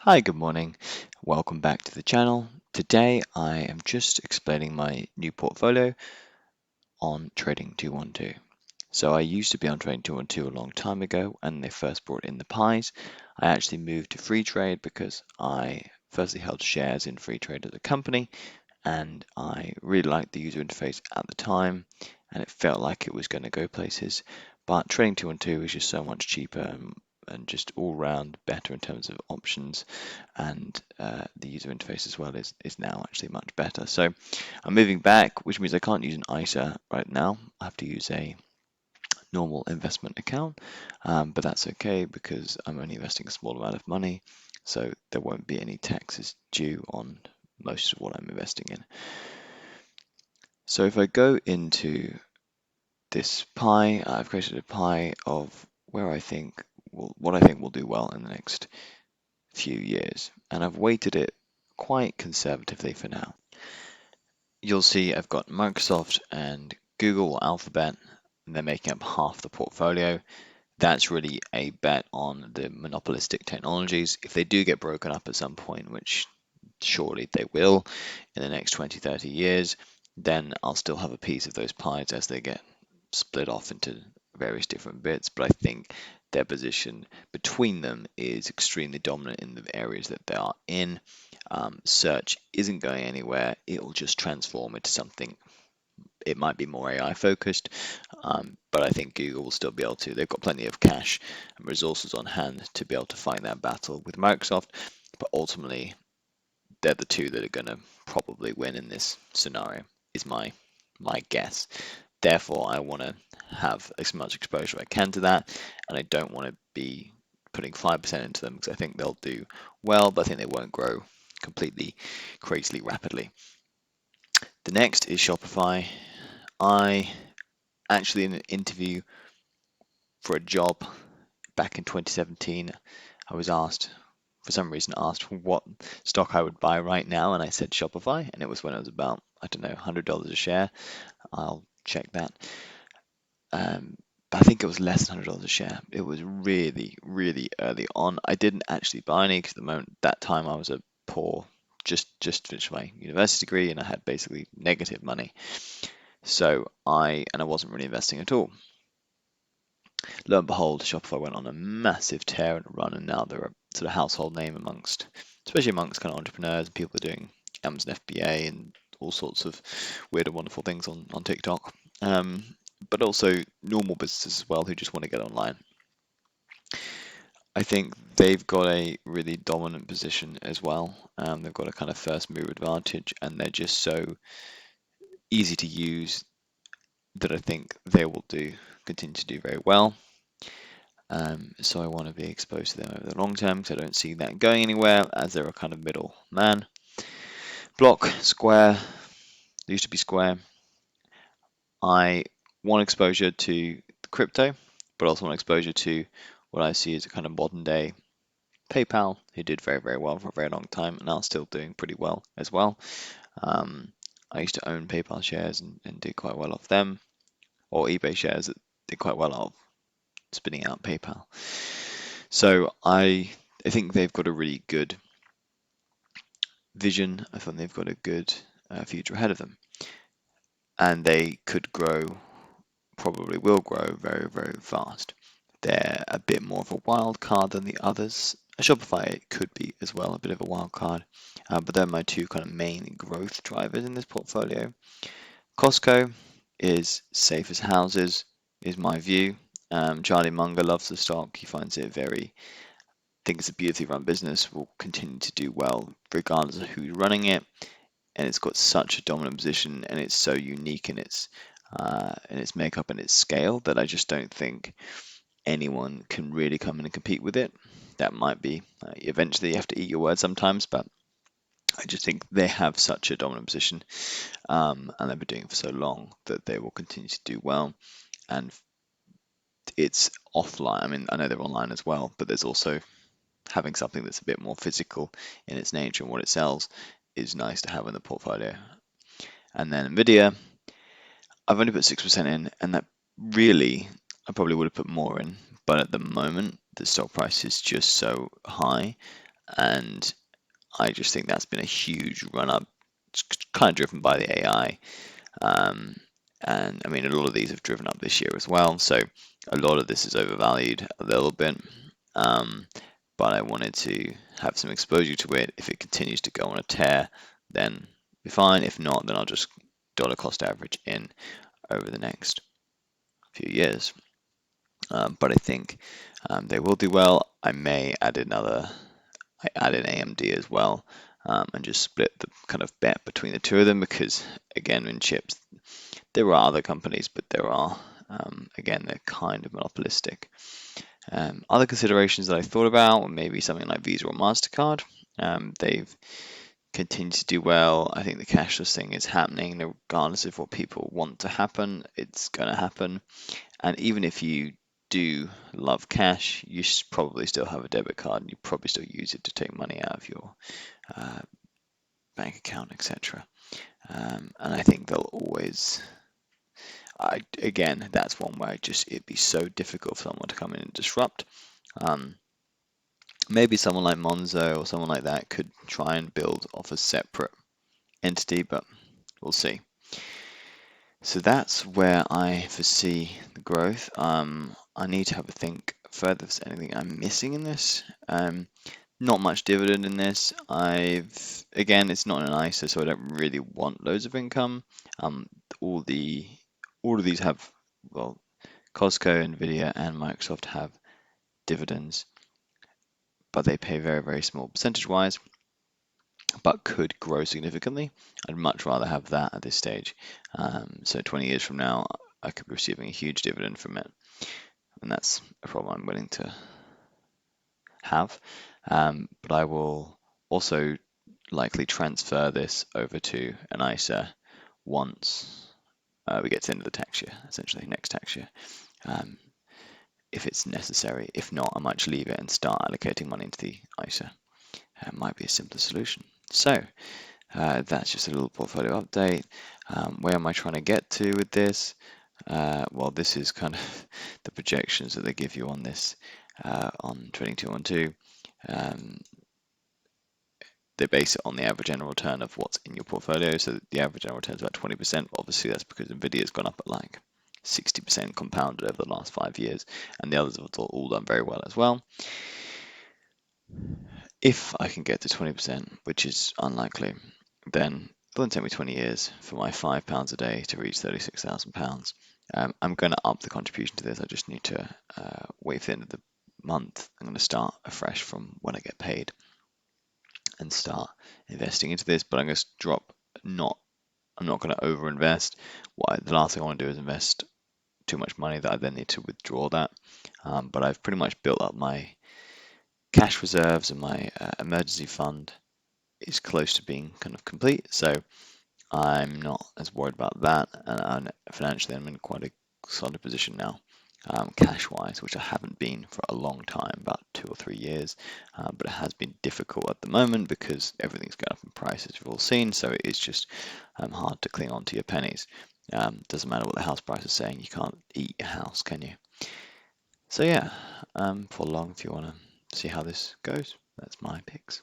Hi, good morning. Welcome back to the channel. Today I am just explaining my new portfolio on Trading 212. So I used to be on Trading 212 a long time ago when they first brought in the pies. I actually moved to Freetrade because I firstly held shares in Freetrade as a company and I really liked the user interface at the time and it felt like it was going to go places. But Trading 212 is just so much cheaper and just all round better in terms of options, and the user interface as well is now actually much better. So I'm moving back, which means I can't use an ISA right now. I have to use a normal investment account, but that's okay because I'm only investing a small amount of money, so there won't be any taxes due on most of what I'm investing in. So if I go into this pie, I've created a pie of where I think what I think will do well in the next few years, and I've weighted it quite conservatively for now. You'll see I've got Microsoft and Google or Alphabet, and they're making up half the portfolio. That's really a bet on the monopolistic technologies. If they do get broken up at some point, which surely they will in the next 20, 30 years, then I'll still have a piece of those pies as they get split off into various different bits. But I think their position between them is extremely dominant in the areas that they are in. Search isn't going anywhere. It will just transform into something. It might be more AI focused, but I think Google will still be able to. They've got plenty of cash and resources on hand to be able to fight that battle with Microsoft. But ultimately, they're the two that are going to probably win in this scenario, is my guess. Therefore, I want to have as much exposure as I can to that, and I don't want to be putting 5% into them because I think they'll do well, but I think they won't grow completely crazily rapidly. The next is Shopify. I actually, in an interview for a job back in 2017, I was asked, for some reason, asked what stock I would buy right now, and I said Shopify, and it was when it was about, I don't know, $100 a share. I'll check that. But I think it was less than $100 a share. It was really, really early on. I didn't actually buy any because at the moment, that time I was a poor, just finished my university degree, and I had basically negative money. So I wasn't really investing at all. Lo and behold, Shopify went on a massive tear and run, and now they're a sort of household name especially amongst kind of entrepreneurs and people that are doing Amazon FBA and all sorts of weird and wonderful things on TikTok. But also normal businesses as well who just want to get online. I think they've got a really dominant position as well. They've got a kind of first move advantage, and they're just so easy to use that I think they will continue to do very well. So I want to be exposed to them over the long term because I don't see that going anywhere as they're a kind of middle man. Block, Square, they used to be Square. I want exposure to crypto, but also want exposure to what I see as a kind of modern day PayPal, who did very, very well for a very long time and are still doing pretty well as well. I used to own PayPal shares and did quite well off them, or eBay shares that did quite well off spinning out PayPal. So I think they've got a really good vision. I think they've got a good future ahead of them, and they could grow, probably will grow very, very fast. They're a bit more of a wild card than the others. Shopify could be as well a bit of a wild card, but they're my two kind of main growth drivers in this portfolio. Costco is safe as houses, is my view. Charlie Munger loves the stock. He finds it very, think it's a beautifully run business, will continue to do well regardless of who's running it. And it's got such a dominant position, and it's so unique in its makeup and its scale that I just don't think anyone can really come in and compete with it. That might be eventually you have to eat your words sometimes, but I just think they have such a dominant position, and they've been doing it for so long that they will continue to do well. And it's offline. I mean, I know they're online as well, but there's also having something that's a bit more physical in its nature and what it sells is nice to have in the portfolio. And then Nvidia, I've only put 6% in, and that really, I probably would have put more in, but at the moment, the stock price is just so high and I just think that's been a huge run up. It's kind of driven by the AI. Um, and I mean, a lot of these have driven up this year as well. So a lot of this is overvalued a little bit. But I wanted to have some exposure to it. If it continues to go on a tear, then be fine. If not, then I'll just dollar cost average in over the next few years. But I think they will do well. I may add in AMD as well, and just split the kind of bet between the two of them, because again, in chips, there are other companies, but again, they're kind of monopolistic. Other considerations that I thought about were maybe something like Visa or MasterCard. They've continued to do well. I think the cashless thing is happening, regardless of what people want to happen, it's going to happen. And even if you do love cash, you probably still have a debit card and you probably still use it to take money out of your uh, bank account, etc. And I think they'll always. Again, that's one where it'd be so difficult for someone to come in and disrupt. Maybe someone like Monzo or someone like that could try and build off a separate entity, but we'll see. So that's where I foresee the growth. I need to have a think further if there's anything I'm missing in this. Not much dividend in this. Again, it's not an ISA, so I don't really want loads of income. All of these have, well, Costco, Nvidia, and Microsoft have dividends, but they pay very, very small percentage-wise, but could grow significantly. I'd much rather have that at this stage. So 20 years from now, I could be receiving a huge dividend from it, and that's a problem I'm willing to have. But I will also likely transfer this over to an ISA once we get to the end of the tax year, essentially next tax year, if it's necessary. If not, I might just leave it and start allocating money into the ISA. Might be a simpler solution. So that's just a little portfolio update. Where am I trying to get to with this? Well, this is kind of the projections that they give you on this on Trading 212. They base it on the average annual return of what's in your portfolio. So the average annual return is about 20%. Obviously, that's because Nvidia has gone up at like 60% compounded over the last 5 years, and the others have all done very well as well. If I can get to 20%, which is unlikely, then it'll only take me 20 years for my £5 a day to reach £36,000. I'm going to up the contribution to this. I just need to wait for the end of the month. I'm going to start afresh from when I get paid and start investing into this. But I'm going to drop. I'm not going to overinvest. The last thing I want to do is invest too much money that I then need to withdraw that. But I've pretty much built up my cash reserves, and my emergency fund is close to being kind of complete. So I'm not as worried about that, and financially I'm in quite a solid position now, cash-wise, which I haven't been for a long time, about 2 or 3 years. But it has been difficult at the moment because everything's going up in price, as you've all seen. So it is just hard to cling on to your pennies. Doesn't matter what the house price is saying, you can't eat your house, can you? So yeah, for long, if you want to see how this goes, that's my picks.